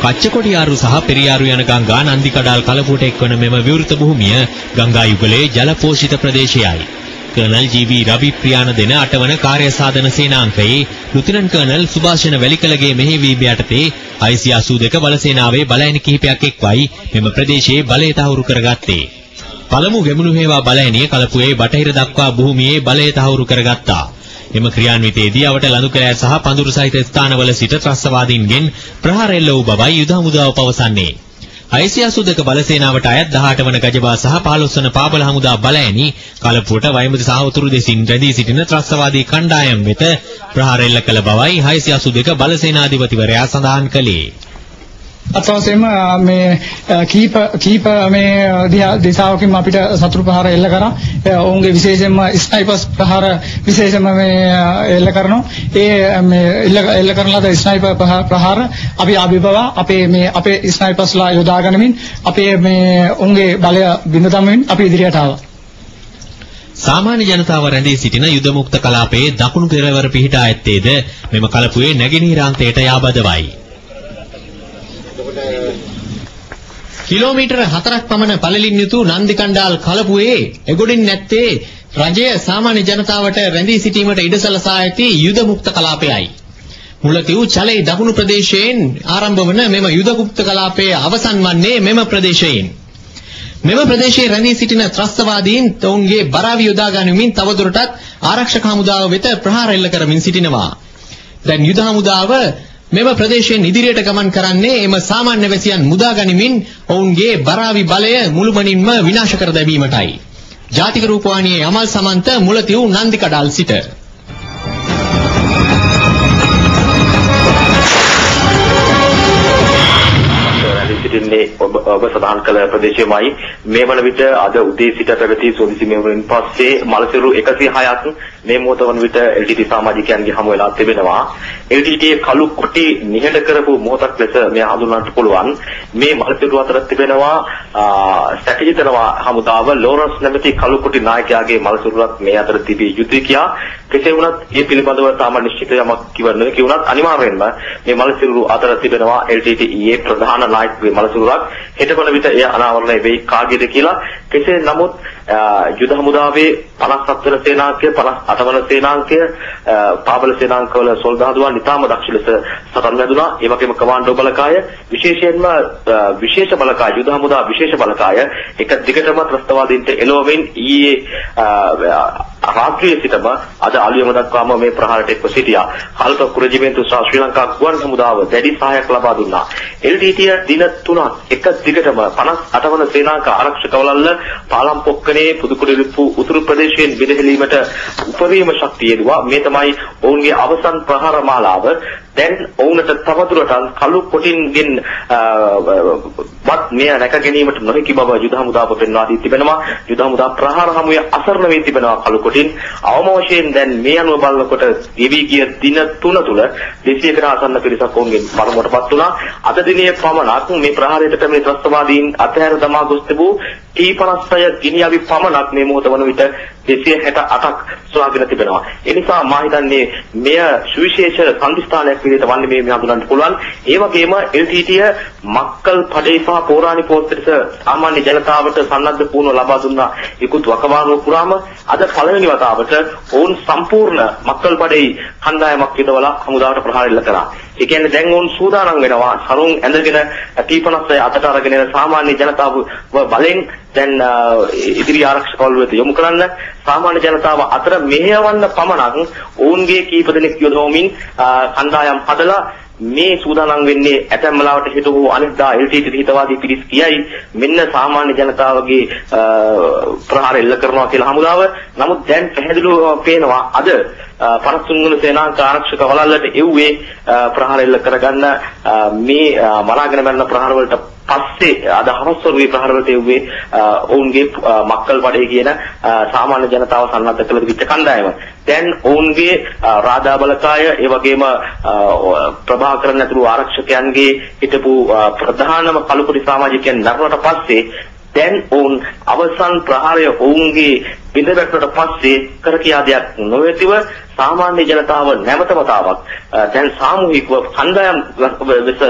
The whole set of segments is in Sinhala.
පච්චකොටියාරු සහ පෙරියාරු යන ගංගා නන්දිකඩාල් කලපුවට එක්වන මෙම විවෘත භූමිය ගංගා යුගලයේ ජල පෝෂිත ප්‍රදේශයයි. කර්නල් ජී.වී. රවි ප්‍රියාන දෙන 8 වන කාර්යසාධන සේනාංකයේ ලුතිනන්ට් කර්නල් සුභාෂණ වැලිකලගේ මෙහෙයවීම යටතේ 682 බල සේනාවේ බලයනි කිහිපයක් එක්වයි මෙම ප්‍රදේශයේ බලය තහවුරු කරගත්තේ. පළමු ගැමුණු හේවා බලයනිය කලපුවේ බටහිර දක්වා භූමියේ බලය තහවුරු කරගත්තා. එම ක්‍රියාන්විතයේදී අවට ලනුකැලෑ සහ පඳුරු සහිත ස්ථානවල සිට ත්‍රස්තවාදීන්ගෙන් ප්‍රහාර එල්ල වූ බවයි යුද හමුදාව පවසන්නේ. 682 බලසේනාවට අයත් 18 වන ගජබා සහ 15 වන පාබල හමුදා බලයනි කලපුවට වයිමති සහවතුරු දෙසින් රැඳී සිටින ත්‍රස්තවාදී කණ්ඩායම් වෙත ප්‍රහාර එල්ල කළ බවයි 682 බලසේනාධිපතිවරයා සඳහන් කළේ. අතවසෙම මේ කීප මේ දිශාවකින් අපිට සතුරු ප්‍රහාර එල්ල කරා. ඔවුන්ගේ විශේෂයෙන්ම ස්නයිපර්ස් ප්‍රහාර විශේෂයෙන්ම මේ එල්ල කරනවා. ඒ මේ එල්ල කරන ලද ස්නයිපර් ප්‍රහාර අපි අභිබව අපේ ස්නයිපර්ස්ලා යොදා ගනිමින් අපේ මේ ඔවුන්ගේ බලය බිඳ දමමින් අපි ඉදිරියට ආවා. සාමාන්‍ය ජනතාව රැඳී සිටින යුද මුක්ත කලාපයේ දකුණු කෙළවර පිහිටා ඇත්තේද මෙම කලපුවේ නැගෙනහිරාන්තයට යාබදවයි. කිලෝමීටර 4ක් පමණ පළලින් යුතු නන්දිකණ්ඩාල් කලපුවේ එගොඩින් නැත්තේ රජය සාමාන්‍ය ජනතාවට රැඳී සිටීමට ඉඩ සලසා ඇති යුද මුක්ත කලාපයයි. මුලතිව් චලේ දකුණු ප්‍රදේශයෙන් ආරම්භ වන මෙම යුද මුක්ත කලාපයේ අවසන් වන්නේ මෙම ප්‍රදේශයෙන්. මෙම ප්‍රදේශයේ රැඳී සිටින ත්‍රස්තවාදීන් ඔවුන්ගේ බරාවි යොදා ගනිමින් තවදුරටත් ආරක්ෂක හමුදාව වෙත ප්‍රහාර එල්ල කරමින් සිටිනවා. දැන් යුද හමුදාව මෙම ප්‍රදේශයෙන් ඉදිරියට ගමන් කරන්නේ එම සාමාන්‍ය වැසියන් මුදා ගනිමින් ඔවුන්ගේ බරාවි බලය මුළුමනින්ම විනාශ කර දැමීමටයි. ජාතික රූපවාහිනියේ අමල් සමන්ත මුලතිව් නන්දිකඩාල් සිට. ඔබ සඳහන් කළ ප්‍රදේශයමයි මේ වන විට අද උදේ සිට පැවති සෝදිසි මෙවරින් පස්සේ මලසිරු 106ක් මේ මොහොත වන විට LTT සමාජිකයන්ගේ හමු වෙලා තිබෙනවා. LTT කළු කොටි නිහඬ කරපු මොහොතක් ලෙස මේ හඳුන්වන්නට පුළුවන්. මේ මලසිරු අතර තිබෙනවා ස්ට්‍රැටජිතනවා හමුදාව ලෝරන්ස් නැමැති කළු කොටි නායකයාගේ මලසිරුවක් මේ අතර තිබී යුතුය කියා. කෙසේ වුණත් මේ පිළිබඳව තාම නිශ්චිත යමක් කිවන්නේ කිවුණත් අනිවාර්යෙන්ම මේ මලසිරු අතර තිබෙනවා LTT ඊයේ ප්‍රධාන නායකගේ මලසිරුවක්. හෙටවන විට එය අනාවරණය වෙයි කාගේද කියලා. කෙසේ නමුත් යුද හමුදාවේ 57 වන සේනාංකය 58 වන සේනාංකය පාබල සේනාංකවල සොල්දාදුවන් ඉතාම දක්ෂ ලෙස සටන් වැදුනා. ඒ වගේම කමාන්ඩෝ බලකාය විශේෂයෙන්ම විශේෂ බලකාය යුද හමුදා විශේෂ බලකාය එක දිගටම ත්‍රස්තවාදීන්ට එළවමින් ඊයේ රාත්‍රියේ සිටම අද අලුයම දක්වාම මේ ප්‍රහාරයට එක්ව සිටියා. කල්ප කුරජිමෙන්තු ශ්‍රී ලංකා ගුවන් හමුදාව දැඩි සහායක් ලබා දුන්නා. LTT දින 3ක් එක දිගටම 58 වන සේනාංක ආරක්ෂක වලල්ල පාලම් පොක්කනේ පුදුකුඩිරිප්පු උතුරු ප්‍රදේශයෙන් බෙදහෙලීමට උපරිම ශක්තිය යෙදුවා. මේ තමයි ඔවුන්ගේ අවසන් ප්‍රහාර මාලාව. දැන් ඔවුන්ට තවදුරටත් කළු කොටින්ගෙන් වත් මෙය නැක ගැනීමට නොහැකි බව යුද හමුදාව පෙන්වා දී තිබෙනවා. යුද හමුදා ප්‍රහාර හමුවේ අසරණ වී තිබෙනවා කළු කොටින්. අවම වශයෙන් දැන් මේ අනුව බලනකොට ගෙවි ගිය දින 3 තුල 200කට ආසන්න පිරිසක් ඔවුන්ගෙන් මරණයටපත් වුණා. අද දිනේ පමණක් මේ ප්‍රහාරයට පැමිණි ත්‍රස්තවාදීන් අතහැර දමා ගොස් තිබූ T56 ගිනි අවි පමණක් මේ මොහොත වන විට 268ක් සොයාගෙන තිබෙනවා. ඒ නිසා මා හිතන්නේ මෙය සුවිශේෂ සම්දිස්ථානයක් විදිහට වන්නේ මේ හඳුනන්න පුළුවන්. ඒ වගේම LTT මක්කල් පඩේ සහ පෝරාණි පොස්තට සාමාන්‍ය ජනතාවට සන්නද්ධ පුහුණුව ලබා දුන්නා. ඉක්ුත් වකවානුව පුරාම අද පළවෙනි වතාවට ඔවුන් සම්පූර්ණ මක්කල් පඩේ කණ්ඩායමක් යොදවලා හමුදාවට ප්‍රහාර එල්ල කරා. ඒ කියන්නේ දැන් ඔවුන් සූදානම් වෙනවා සරුන් ඇඳගෙන T56 අතට අරගෙන යන සාමාන්‍ය ජනතාව බලෙන් දැන් ඉදිරි ආරක්ෂකවල වෙත යොමු කරන්න. සාමාන්‍ය ජනතාව අතර මෙහෙයවන්න පමණක් ඔවුන්ගේ කීප දෙනෙක් යොදවමින් කණ්ඩායම් හදලා මේ සූදානම් වෙන්නේ ඇතැම් වෙලාවට හිත වූ අනිද්දා LTT හිතවාදී පිරිස් කියයි මෙන්න සාමාන්‍ය ජනතාවගේ ප්‍රහාර එල්ල කරනවා කියලා හමුදාව. නමුත් දැන් පැහැදිලිව පේනවා අද 53 වන සේනාංක ආරක්ෂක වලල්ලට එව්වේ ප්‍රහාර එල්ල කරගන්න මේ මරාගෙන මරන ප්‍රහාර වලට පස්සේ අද හවස්වරුවේ ප්‍රහාර වලට එව්වේ ඔවුන්ගේ මක්කල් වඩේ කියන සාමාන්‍ය ජනතාව සන්නද්ධ කළ විච්ච කණ්ඩායම. දැන් ඔවුන්ගේ රාදා බලකාය ඒ වගේම ප්‍රභාකරන් ඇතුළු ආරක්ෂකයන්ගේ හිටපු ප්‍රධානම කළුකුටි සමාජිකයන් මරණයට පස්සේ දැන් ඔවුන් අවසන් ප්‍රහාරය ඔවුන්ගේ බිඳ වැටුණට පස්සේ කර කියා දෙයක් නොවේතිව සාමාන්‍ය ජනතාව නැවත වතාවක් දැන් සාමූහිකව කණ්ඩායම් වෙස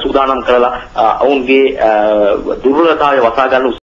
සූදානම් කරලා ඔවුන්ගේ දුර්වලතාවය වසා ගන්න